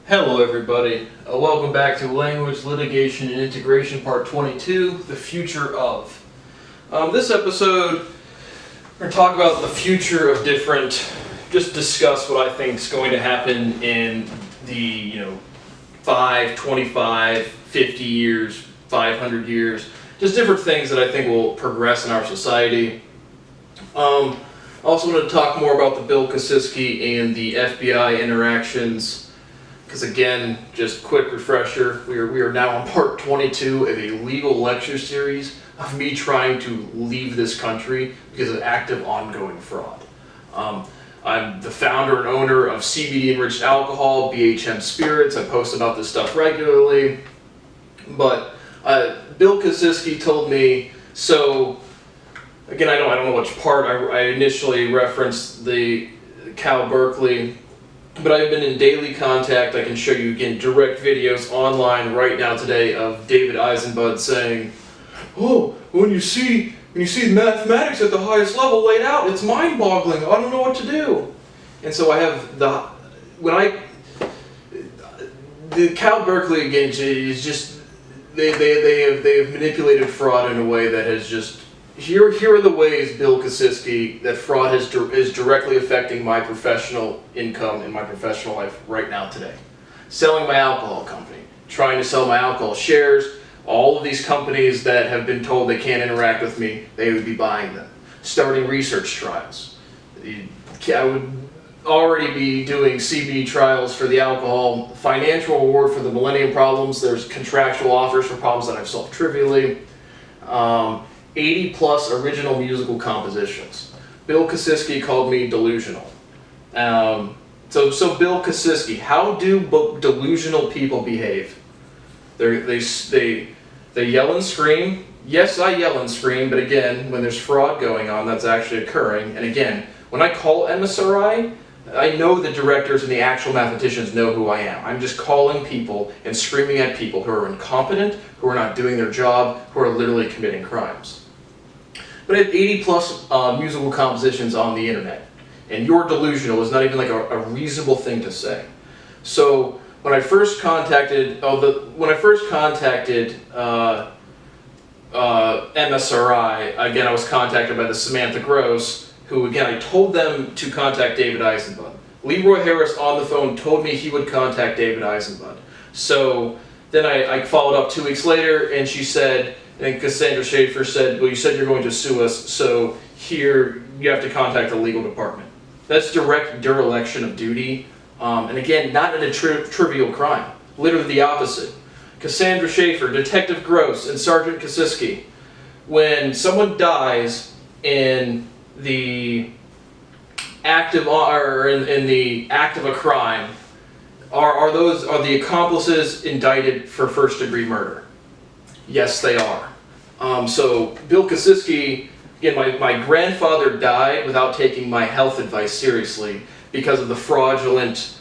Hello everybody, welcome back to Language, Litigation, and Integration Part 22, The Future of. This episode, we're going to talk about the future of just discuss what I think is going to happen in the, 5, 25, 50 years, 500 years, just different things that I think will progress in our society. I also want to talk more about the Bill Kosinski and the FBI interactions. Because again, just quick refresher, we are now on part 22 of a legal lecture series of me trying to leave this country because of active ongoing fraud. I'm the founder and owner of CBD enriched alcohol, BHM Spirits. I post about this stuff regularly. But Bill Kosinski told me, so again, I don't know which part I initially referenced the Cal Berkeley. But I've been in daily contact. I can show you again direct videos online right now today of David Eisenbud saying, "Oh, when you see mathematics at the highest level laid out, it's mind-boggling. I don't know what to do." And so I have the Cal Berkeley again is just they have manipulated fraud in a way that has just. Here are the ways, Bill Kosinski, that fraud is directly affecting my professional income in my professional life right now today. Selling my alcohol company, trying to sell my alcohol shares, all of these companies that have been told they can't interact with me, they would be buying them. Starting research trials. I would already be doing CBD trials for the alcohol, financial reward for the Millennium Problems. There's contractual offers for problems that I've solved trivially. 80 plus original musical compositions. Bill Kosinski called me delusional. So Bill Kosinski, how do delusional people behave? They yell and scream. Yes, I yell and scream, but again, when there's fraud going on, that's actually occurring. And again, when I call MSRI, I know the directors and the actual mathematicians know who I am. I'm just calling people and screaming at people who are incompetent, who are not doing their job, who are literally committing crimes. But I have 80 plus musical compositions on the internet, and you're delusional is not even like a reasonable thing to say. So when I first contacted MSRI, again I was contacted by the Samantha Gross, who again I told them to contact David Eisenbud. Leroy Harris on the phone told me he would contact David Eisenbud. So then I followed up 2 weeks later, and she said. And Cassandra Schaefer said, "Well, you said you're going to sue us, so here you have to contact the legal department." That's direct dereliction of duty, and again, not in a trivial crime. Literally the opposite. Cassandra Schaefer, Detective Gross, and Sergeant Kosinski. When someone dies in the act of a crime, are the accomplices indicted for first-degree murder? Yes, they are. So Bill Kosinski, again, my grandfather died without taking my health advice seriously because of the fraudulent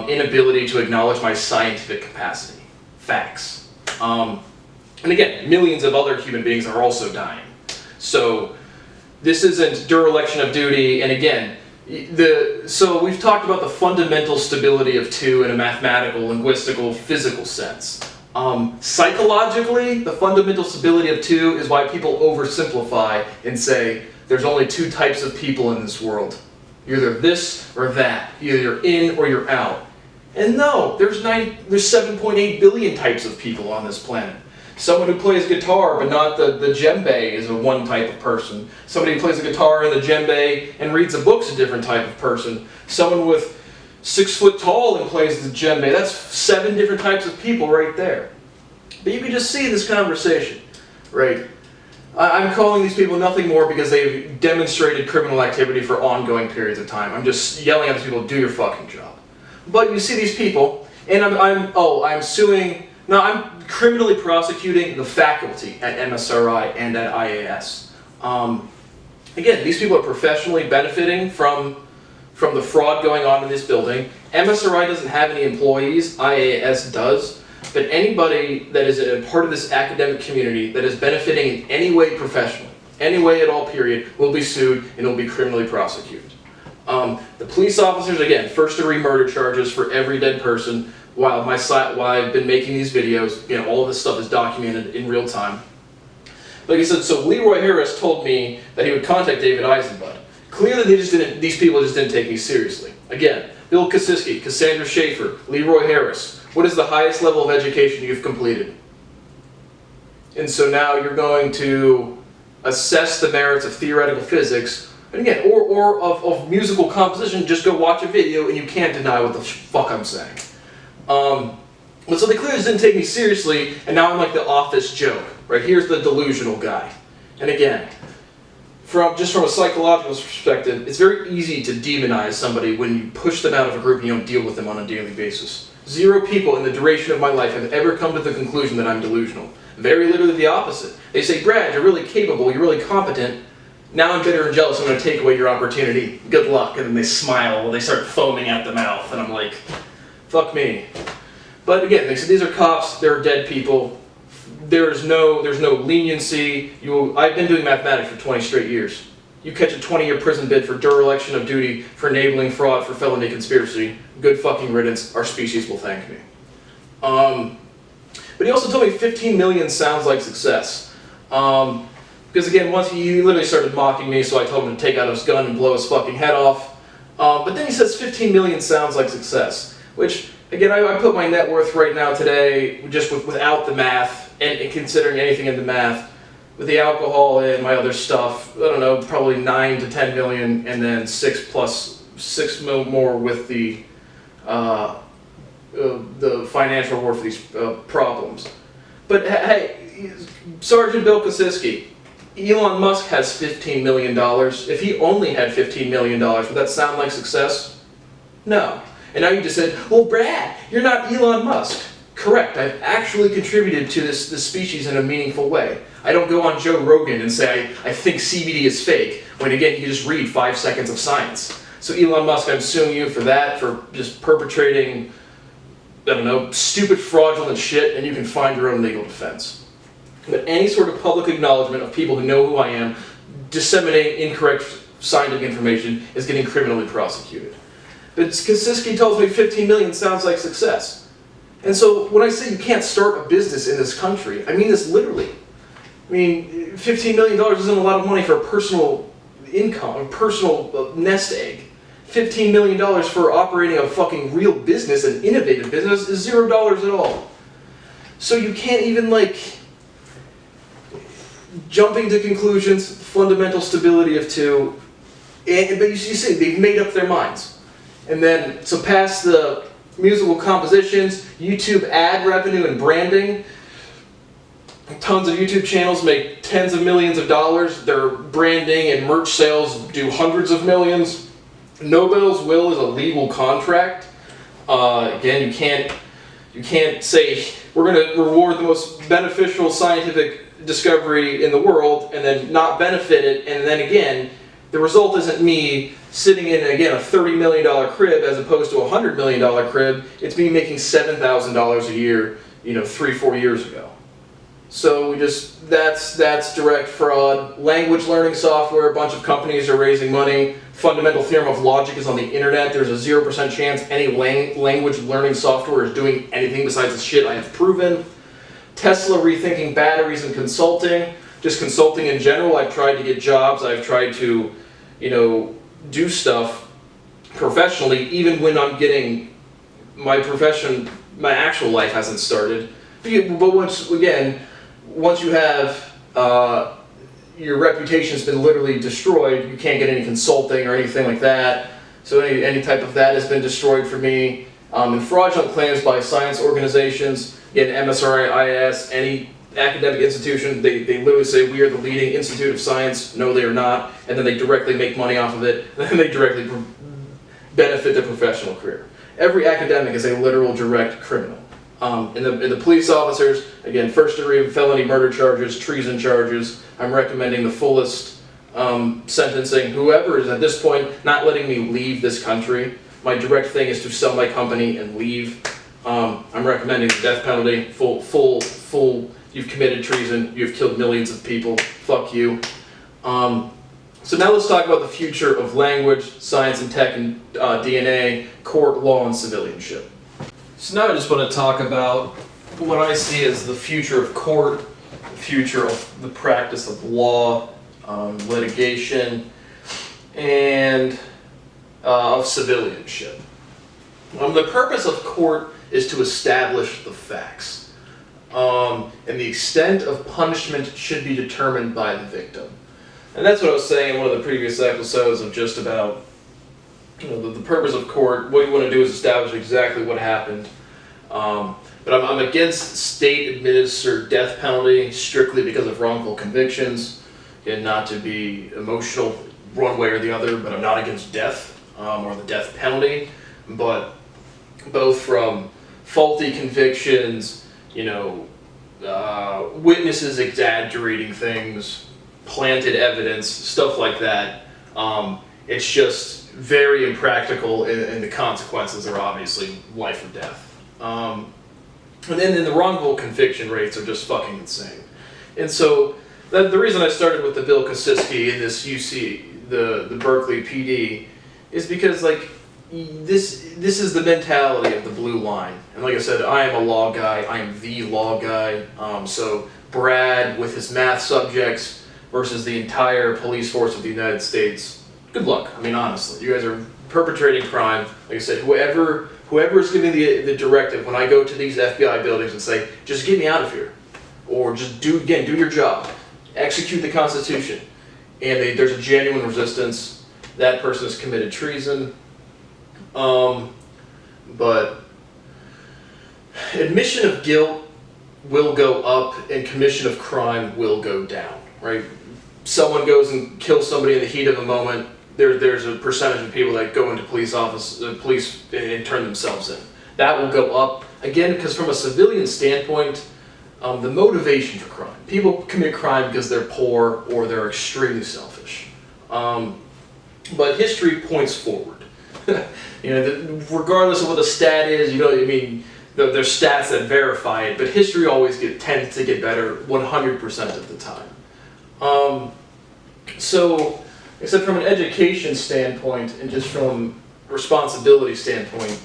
inability to acknowledge my scientific capacity. Facts. And again, millions of other human beings are also dying. So this isn't dereliction of duty, and again, so we've talked about the fundamental stability of two in a mathematical, linguistical, physical sense. Psychologically, the fundamental stability of two is why people oversimplify and say there's only two types of people in this world. You're either this or that. Either you're in or you're out. And no, there's 7.8 billion types of people on this planet. Someone who plays guitar but not the djembe is one type of person. Somebody who plays the guitar and the djembe and reads a book's a different type of person. Someone with 6 foot tall and plays the djembe. That's 7 different types of people right there. But you can just see this conversation, right? I'm calling these people nothing more because they've demonstrated criminal activity for ongoing periods of time. I'm just yelling at these people, do your fucking job. But you see these people, and I'm suing. No, I'm criminally prosecuting the faculty at MSRI and at IAS. Again, these people are professionally benefiting from the fraud going on in this building. MSRI doesn't have any employees, IAS does, but anybody that is a part of this academic community that is benefiting in any way professionally, any way at all period, will be sued and will be criminally prosecuted. The police officers, again, first-degree murder charges for every dead person, while I've been making these videos. Again, all of this stuff is documented in real time. Like I said, so Leroy Harris told me that he would contact David Eisenbud. Clearly, these people just didn't take me seriously. Again, Bill Kosiski, Cassandra Schaefer, Leroy Harris. What is the highest level of education you've completed? And so now you're going to assess the merits of theoretical physics, and again, or of musical composition. Just go watch a video and you can't deny what the fuck I'm saying. But so they clearly just didn't take me seriously, and now I'm like the office joke, right? Here's the delusional guy. And again, from a psychological perspective, it's very easy to demonize somebody when you push them out of a group and you don't deal with them on a daily basis. 0 people in the duration of my life have ever come to the conclusion that I'm delusional. Very literally the opposite. They say, Brad, you're really capable, you're really competent. Now I'm bitter and jealous, I'm going to take away your opportunity. Good luck. And then they smile while they start foaming at the mouth. And I'm like, fuck me. But again, they said these are cops, they're dead people. There's no leniency. I've been doing mathematics for 20 straight years. You catch a 20-year prison bid for dereliction of duty, for enabling fraud, for felony conspiracy. Good fucking riddance. Our species will thank me. But he also told me 15 million sounds like success. Because again, once he literally started mocking me, so I told him to take out his gun and blow his fucking head off. But then he says 15 million sounds like success, which, again, I put my net worth right now today, just without the math, and considering anything in the math, with the alcohol and my other stuff, I don't know, probably 9 to 10 million, and then 6 more with the financial reward for these problems. But hey, Sergeant Bill Kosiski, Elon Musk has $15 million. If he only had $15 million, would that sound like success? No. And now you just said, well, Brad, you're not Elon Musk. Correct. I've actually contributed to this species in a meaningful way. I don't go on Joe Rogan and say, I think CBD is fake, when again, you just read 5 seconds of science. So Elon Musk, I'm suing you for that, for just perpetrating, I don't know, stupid fraudulent shit, and you can find your own legal defense. But any sort of public acknowledgement of people who know who I am, disseminating incorrect scientific information, is getting criminally prosecuted. But Kosiski tells me 15 million sounds like success. And so when I say you can't start a business in this country, I mean this literally. I mean, $15 million isn't a lot of money for a personal income, a personal nest egg. $15 million for operating a fucking real business, an innovative business, is $0 at all. So you can't even, like, jumping to conclusions, fundamental stability of 2, but you see, they've made up their minds. And then, so past the musical compositions, YouTube ad revenue and branding, tons of YouTube channels make tens of millions of dollars. Their branding and merch sales do hundreds of millions. Nobel's will is a legal contract. Again, you can't say we're going to reward the most beneficial scientific discovery in the world and then not benefit it, and then again, the result isn't me sitting in, again, a $30 million crib as opposed to a $100 million crib. It's me making $7,000 a year, 3-4 years ago. So that's direct fraud. Language learning software, a bunch of companies are raising money. Fundamental theorem of logic is on the internet. There's a 0% chance any language learning software is doing anything besides the shit I have proven. Tesla rethinking batteries and consulting. Just consulting in general. I've tried to get jobs. I've tried to, do stuff professionally, even when I'm getting my profession, my actual life hasn't started. But once you have your reputation's been literally destroyed, you can't get any consulting or anything like that. So any type of that has been destroyed for me. And fraudulent claims by science organizations, again, MSRIS, any academic institution, they literally say we are the leading institute of science. No, they are not. And then they directly make money off of it. And then they directly benefit their professional career. Every academic is a literal direct criminal. And the police officers, again, first-degree felony murder charges, treason charges. I'm recommending the fullest sentencing. Whoever is at this point not letting me leave this country, my direct thing is to sell my company and leave. I'm recommending the death penalty, full. You've committed treason. You've killed millions of people. Fuck you. So now let's talk about the future of language, science and tech, and DNA, court, law, and civilianship. So now I just want to talk about what I see as the future of court, the future of the practice of law, litigation, and of civilianship. The purpose of court is to establish the facts, and the extent of punishment should be determined by the victim. And that's what I was saying in one of the previous episodes of just about, the purpose of court. What you want to do is establish exactly what happened. But I'm against state-administered death penalty strictly because of wrongful convictions. Again, not to be emotional one way or the other, but I'm not against death or the death penalty. But both from faulty convictions, witnesses exaggerating things, planted evidence, stuff like that. It's just very impractical, and the consequences are obviously life or death. And then the wrongful conviction rates are just fucking insane. And so the reason I started with the Bill Kosiski in this UC, the Berkeley PD, is because this is the mentality of the blue line. And like I said, I am a law guy. I am the law guy. So Brad with his math subjects versus the entire police force of the United States. Good luck. I mean, honestly, you guys are perpetrating crime. Like I said, whoever is giving the directive when I go to these FBI buildings and say, just get me out of here, or just do your job, execute the Constitution, and there's a genuine resistance, that person has committed treason. But admission of guilt will go up and commission of crime will go down, right? Someone goes and kills somebody in the heat of a moment, there's a percentage of people that go into police and turn themselves in. That will go up, again, because from a civilian standpoint, the motivation for crime. People commit crime because they're poor or they're extremely selfish. But history points forward. Regardless of what the stat is, there's stats that verify it, but history always tends to get better 100% of the time. So, except from an education standpoint and just from responsibility standpoint,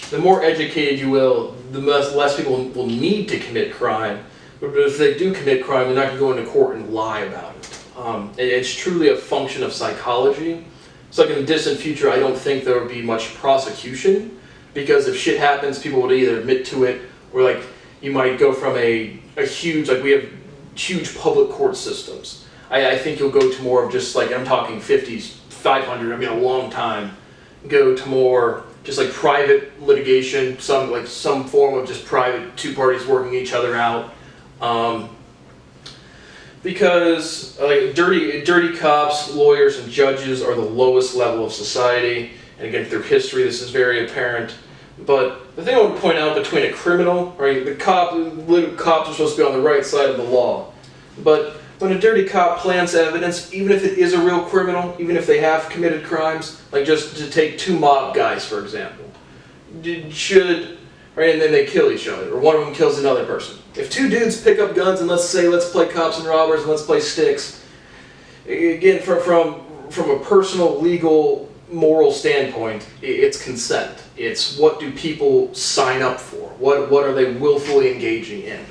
the more educated you will, the less people will need to commit crime. But if they do commit crime, they're not going to go into court and lie about it. It's truly a function of psychology. So in the distant future, I don't think there would be much prosecution, because if shit happens, people would either admit to it, or you might go from a huge, we have huge public court systems. I think you'll go to more of just I'm talking 50s, 500, a long time, go to more just private litigation, some form of just private, two parties working each other out. Because dirty cops, lawyers, and judges are the lowest level of society, and again through history this is very apparent. But the thing I want to point out between a criminal, right? The cops are supposed to be on the right side of the law, but when a dirty cop plants evidence, even if it is a real criminal, even if they have committed crimes, just to take two mob guys for example, right, and then they kill each other, or one of them kills another person. If two dudes pick up guns and let's play cops and robbers and let's play sticks, again, from a personal, legal, moral standpoint, it's consent. It's what do people sign up for? What are they willfully engaging in?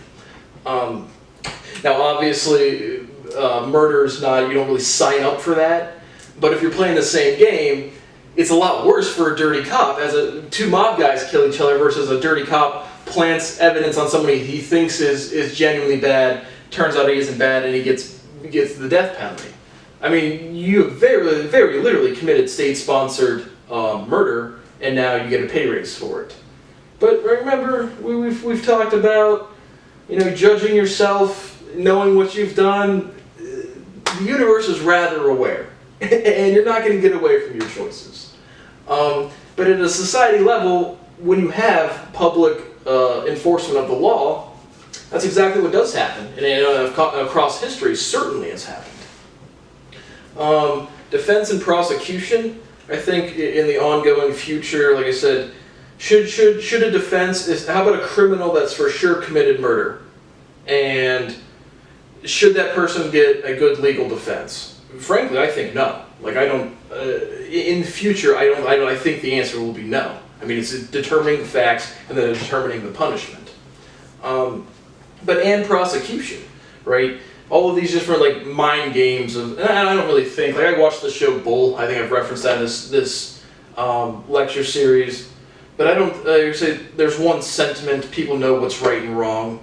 Now, obviously, murder is not, you don't really sign up for that, but if you're playing the same game, it's a lot worse for a dirty cop, as two mob guys kill each other versus a dirty cop plants evidence on somebody he thinks is genuinely bad, turns out he isn't bad, and he gets the death penalty. You have very, very literally committed state-sponsored murder, and now you get a pay raise for it. But remember, we've talked about, judging yourself, knowing what you've done. The universe is rather aware, and you're not going to get away from your choices. But at a society level, when you have public enforcement of the law, that's exactly what does happen, and across history certainly has happened. Defense and prosecution, I think in the ongoing future, like I said, should a defense, how about a criminal that's for sure committed murder, and should that person get a good legal defense? Frankly, I think no. I don't. In the future, I think the answer will be no. I mean, it's determining the facts and then determining the punishment. And prosecution, right? All of these different like mind games of, and I don't really think, like I watched the show Bull, I think I've referenced that in this lecture series, but I don't, say there's one sentiment, people know what's right and wrong.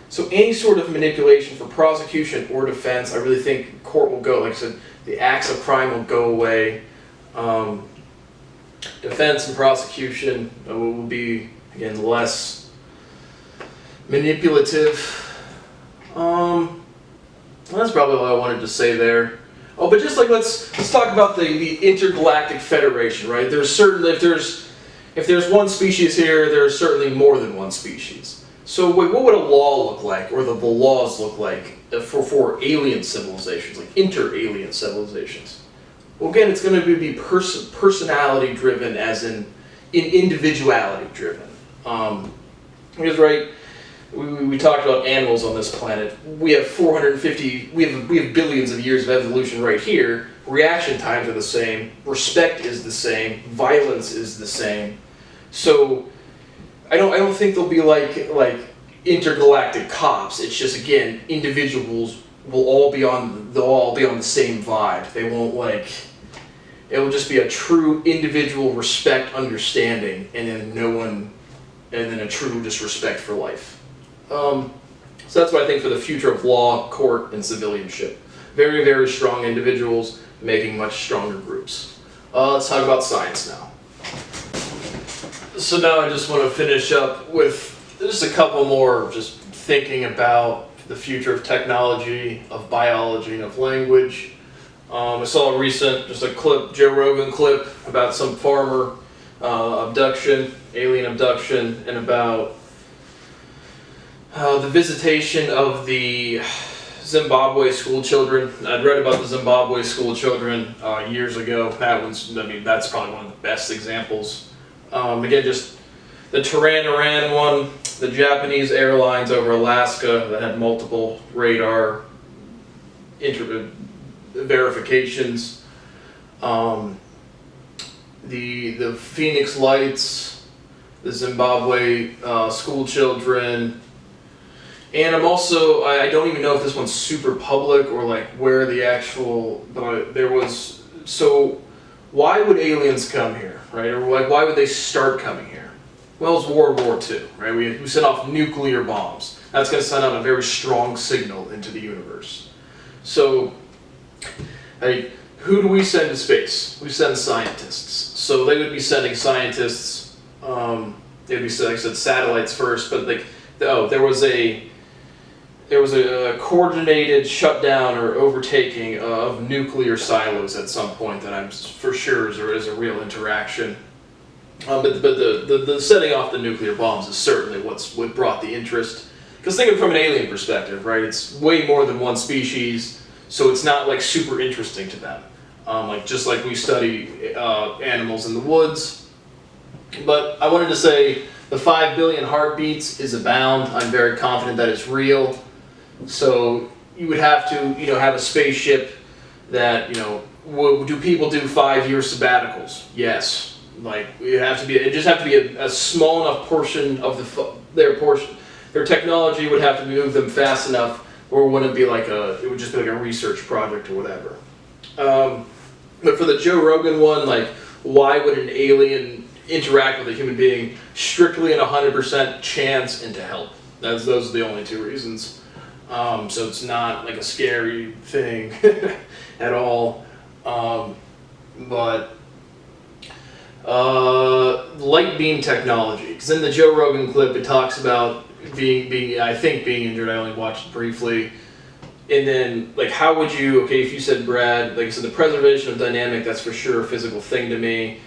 So any sort of manipulation for prosecution or defense, I really think court will go, like I said, the acts of crime will go away. Defense and prosecution will be, again, less manipulative. That's probably all I wanted to say there. Oh, but just like let's talk about the intergalactic federation, right? There's certainly if there's one species here, there's certainly more than one species. So what would a law look like, or the laws look like for alien civilizations, like inter-alien civilizations? Well, again, it's going to be personality driven, as in individuality driven. Because right. We talked about animals on this planet. We have 450. We have billions of years of evolution right here. Reaction times are the same. Respect is the same. Violence is the same. So I don't think they'll be like intergalactic cops. It's just, again, individuals will all be on the same vibe. They won't it will just be a true individual respect, understanding, and then a true just respect for life. So that's what I think for the future of law, court, and civilianship. Very, very strong individuals making much stronger groups. Let's talk about science now. So now I just want to finish up with just a couple more, just thinking about the future of technology, of biology, and of language. I saw a recent, just a clip, Joe Rogan clip, about some farmer abduction, alien abduction, and about the visitation of the Zimbabwe school children. I'd read about the Zimbabwe school children years ago. That's probably one of the best examples. Again, just the Tehran-Iran one, the Japanese airlines over Alaska that had multiple radar verifications, the Phoenix Lights, the Zimbabwe school children. And I don't even know if this one's super public or like where the actual, but so why would aliens come here, right? Or like why would they start coming here? Well, it's World War II, right? We sent off nuclear bombs. That's going to send out a very strong signal into the universe. So, who do we send to space? We send scientists. So they would be sending scientists, they'd be, like I said, satellites first, but there was a coordinated shutdown or overtaking of nuclear silos at some point that I'm for sure is a real interaction. But the setting off the nuclear bombs is certainly what brought the interest. Because think of it from an alien perspective, right? It's way more than one species, so it's not like super interesting to them. Just like we study animals in the woods. But I wanted to say the 5 billion heartbeats is abound. I'm very confident that it's real. So you would have to, have a spaceship that, do people do 5-year sabbaticals? Yes. It just have to be a small enough portion of their portion. Their technology would have to move them fast enough, or it wouldn't be it would just be like a research project or whatever. But for the Joe Rogan one, why would an alien interact with a human being? Strictly an 100% chance and to help. Those are the only two reasons. So it's not like a scary thing at all. But light beam technology, because in the Joe Rogan clip it talks about being injured. I only watched it briefly. And then, how would you, if you said, Brad, like I said, the preservation of dynamic, that's for sure a physical thing to me.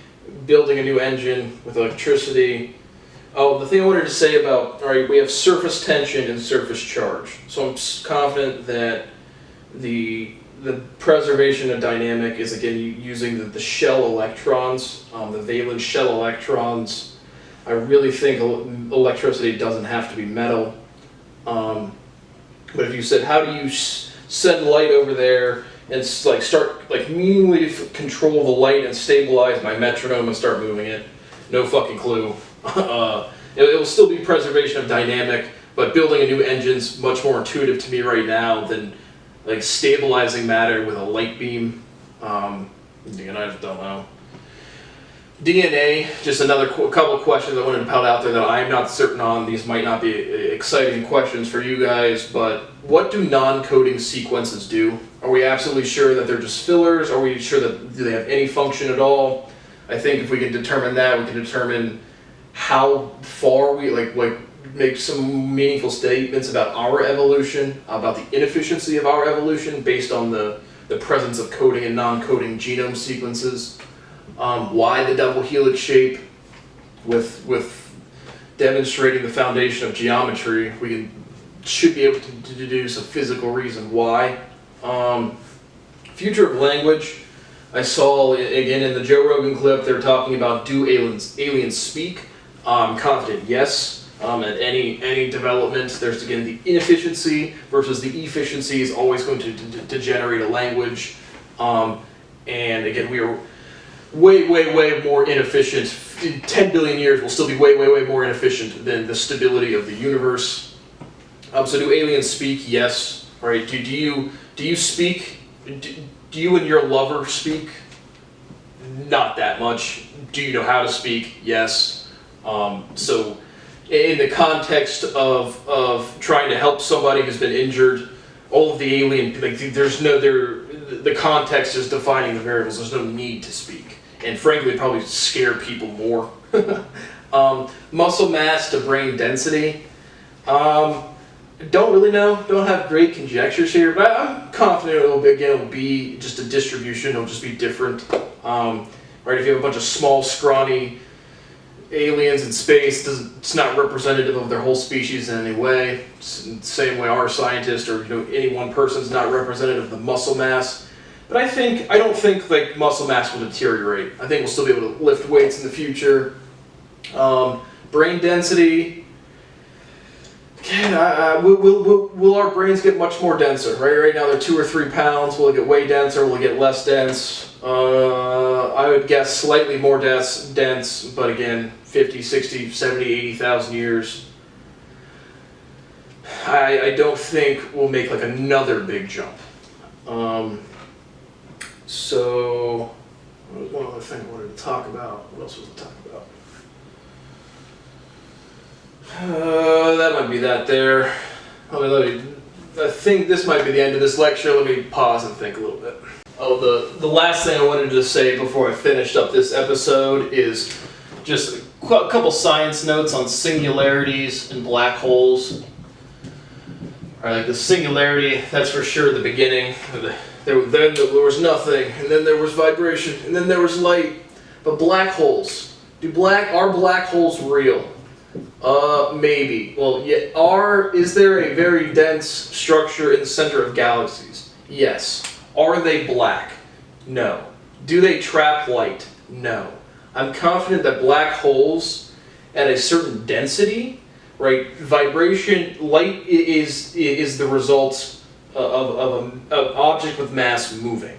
Building a new engine with electricity. Oh, the thing I wanted to say about, we have surface tension and surface charge. So I'm confident that the preservation of dynamic is, again, using the shell electrons, the valence shell electrons. I really think electricity doesn't have to be metal. But if you said, how do you send light over there and start meaningfully control the light and stabilize my metronome and start moving it? No fucking clue. It will still be preservation of dynamic, but building a new engine's much more intuitive to me right now than like stabilizing matter with a light beam. I don't know. DNA, just another couple of questions I wanted to put out there that I'm not certain on. These might not be exciting questions for you guys, but what do non-coding sequences do? Are we absolutely sure that they're just fillers? Are we sure that do they have any function at all? I think if we can determine that, we can determine how far we make some meaningful statements about our evolution, about the inefficiency of our evolution based on the presence of coding and non-coding genome sequences. Why the double helix shape with demonstrating the foundation of geometry, we should be able to deduce a physical reason why. Future of language, I saw again in the Joe Rogan clip, they're talking about do aliens speak? I'm confident yes. At any development, there's again the inefficiency versus the efficiency is always going to generate a language. And again, we are way more inefficient. In 10 billion years, we'll still be way more inefficient than the stability of the universe. So do aliens speak? Yes. Right? Do you speak? Do you and your lover speak? Not that much. Do you know how to speak? Yes. So in the context of trying to help somebody who's been injured, all of the alien, the context is defining the variables. There's no need to speak. And frankly, it probably scare people more. Muscle mass to brain density. Don't really know. Don't have great conjectures here, but I'm confident it'll be just a distribution. It'll just be different. Right? If you have a bunch of small, scrawny aliens in space, it's not representative of their whole species in any way. It's the same way our scientist or any one person is not representative of the muscle mass. But I don't think like muscle mass will deteriorate. I think we'll still be able to lift weights in the future. Brain density. Again, will our brains get much more denser? Right now they're 2 or 3 pounds. Will it get way denser? Will it get less dense? I would guess slightly more dense, but again, 50, 60, 70, 80,000 years. I don't think we'll make like another big jump. So, what was one other thing I wanted to talk about? What else was I talking about? That might be that there. I think this might be the end of this lecture. Let me pause and think a little bit. Oh, the last thing I wanted to say before I finished up this episode is just a couple science notes on singularities and black holes. Alright, like the singularity, that's for sure the beginning. Then there was nothing, and then there was vibration, and then there was light. But black holes, are black holes real? Maybe. Well, yeah. Is there a very dense structure in the center of galaxies? Yes. Are they black? No. Do they trap light? No. I'm confident that black holes at a certain density, right? Vibration, light is the result of an object with mass moving.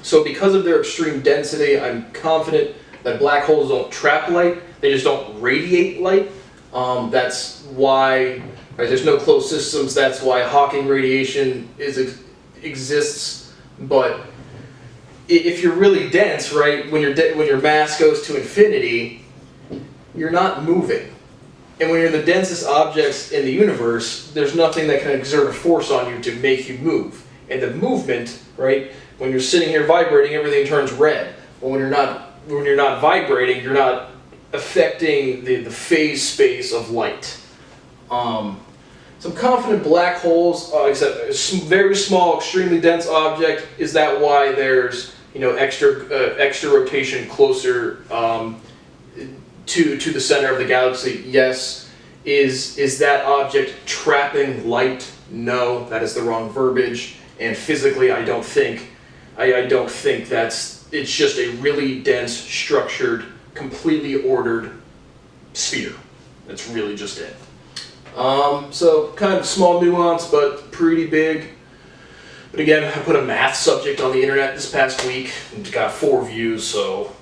So because of their extreme density, I'm confident that black holes don't trap light. They just don't radiate light. That's why, right, there's no closed systems. That's why Hawking radiation exists. But if you're really dense, right, when your mass goes to infinity, you're not moving. And when you're the densest objects in the universe, there's nothing that can exert a force on you to make you move. And the movement, right, when you're sitting here vibrating, everything turns red. Well, when you're not vibrating, you're not affecting the phase space of light. So I'm confident black holes, except a very small, extremely dense object. Is that why there's extra rotation closer to the center of the galaxy? Yes. Is that object trapping light? No, that is the wrong verbiage. And physically, I don't think it's just a really dense, structured, completely ordered sphere. That's really just it. So kind of small nuance, but pretty big. But again, I put a math subject on the internet this past week and got 4 views, so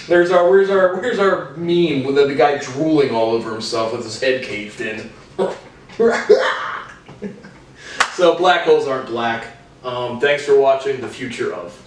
There's our where's our meme with the guy drooling all over himself with his head caved in. So black holes aren't black. Thanks for watching The Future of.